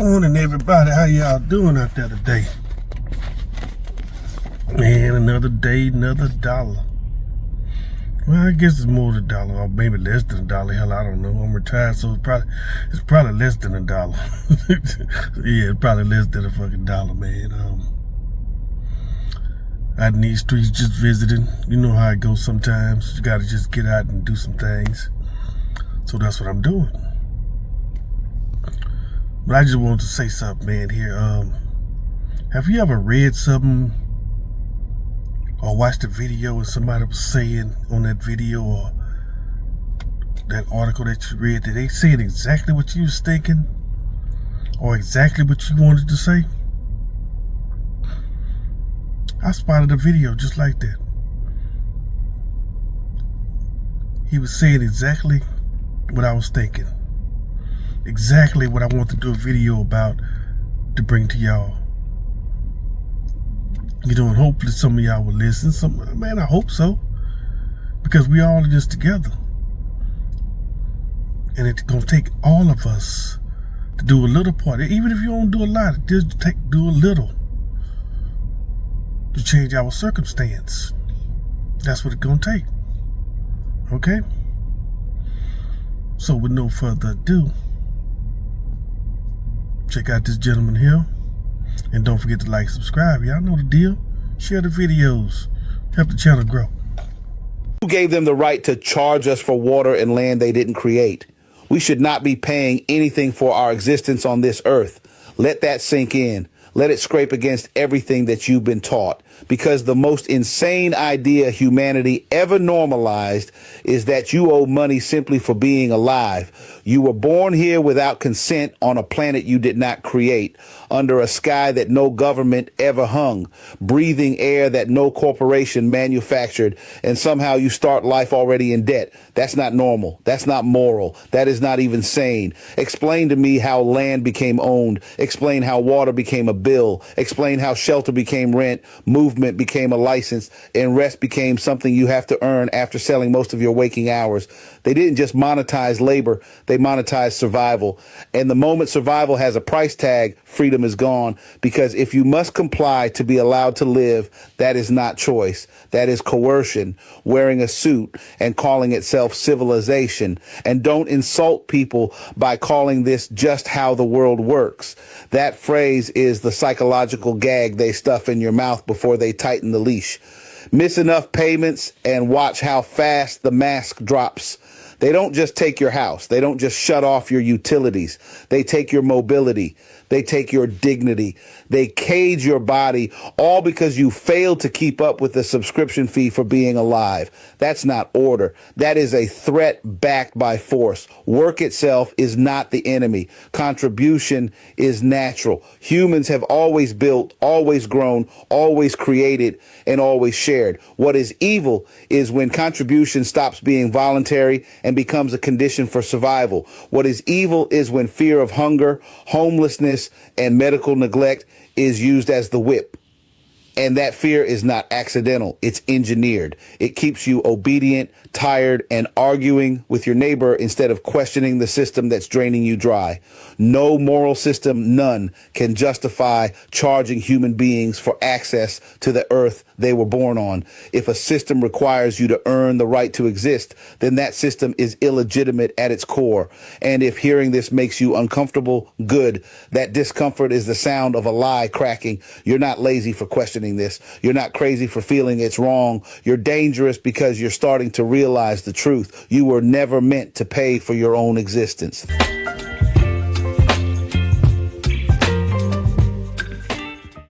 Morning, everybody. How y'all doing out there today? Man, another day, another dollar. Well, I guess it's more than a dollar, or maybe less than a dollar. Hell, I don't know. I'm retired, so it's probably less than a dollar. Yeah, it's probably less than a fucking dollar, man. Out in these streets, just visiting. You know how it goes sometimes. You gotta just get out and do some things. So that's what I'm doing. But I just wanted to say something, man, here. Have you ever read something or watched a video and somebody was saying on that video or that article that you read that they said exactly what you was thinking or exactly what you wanted to say? I spotted a video just like that. He was saying exactly what I was thinking. Exactly what I want to do a video about to bring to y'all. You know, and hopefully some of y'all will listen. Man, I hope so. Because we all in this together. And it's going to take all of us to do a little part. Even if you don't do a lot, just do a little to change our circumstance. That's what it's going to take. Okay? So with no further ado, check out this gentleman here. And don't forget to like, subscribe. Y'all know the deal. Share the videos. Help the channel grow. Who gave them the right to charge us for water and land they didn't create? We should not be paying anything for our existence on this earth. Let that sink in. Let it scrape against everything that you've been taught. Because the most insane idea humanity ever normalized is that you owe money simply for being alive. You were born here without consent on a planet you did not create, under a sky that no government ever hung, breathing air that no corporation manufactured, and somehow you start life already in debt. That's not normal. That's not moral. That is not even sane. Explain to me how land became owned. Explain how water became a bill. Explain how shelter became rent, movement became a license, and rest became something you have to earn after selling most of your waking hours. They didn't just monetize labor, they monetized survival. And the moment survival has a price tag, freedom is gone. Because if you must comply to be allowed to live, that is not choice. That is coercion, wearing a suit and calling itself civilization. And don't insult people by calling this just how the world works. That phrase is the psychological gag they stuff in your mouth before they tighten the leash. Miss enough payments and watch how fast the mask drops. They don't just take your house. They don't just shut off your utilities. They take your mobility. They take your dignity. They cage your body, all because you failed to keep up with the subscription fee for being alive. That's not order. That is a threat backed by force. Work itself is not the enemy. Contribution is natural. Humans have always built, always grown, always created, and always shared. What is evil is when contribution stops being voluntary and becomes a condition for survival. What is evil is when fear of hunger, homelessness, and medical neglect is used as the whip. And that fear is not accidental. It's engineered. It keeps you obedient, tired, and arguing with your neighbor instead of questioning the system that's draining you dry. No moral system, none, can justify charging human beings for access to the earth they were born on. If a system requires you to earn the right to exist, then that system is illegitimate at its core. And if hearing this makes you uncomfortable, good. That discomfort is the sound of a lie cracking. You're not lazy for questioning this. You're not crazy for feeling it's wrong. You're dangerous because you're starting to realize the truth. You were never meant to pay for your own existence.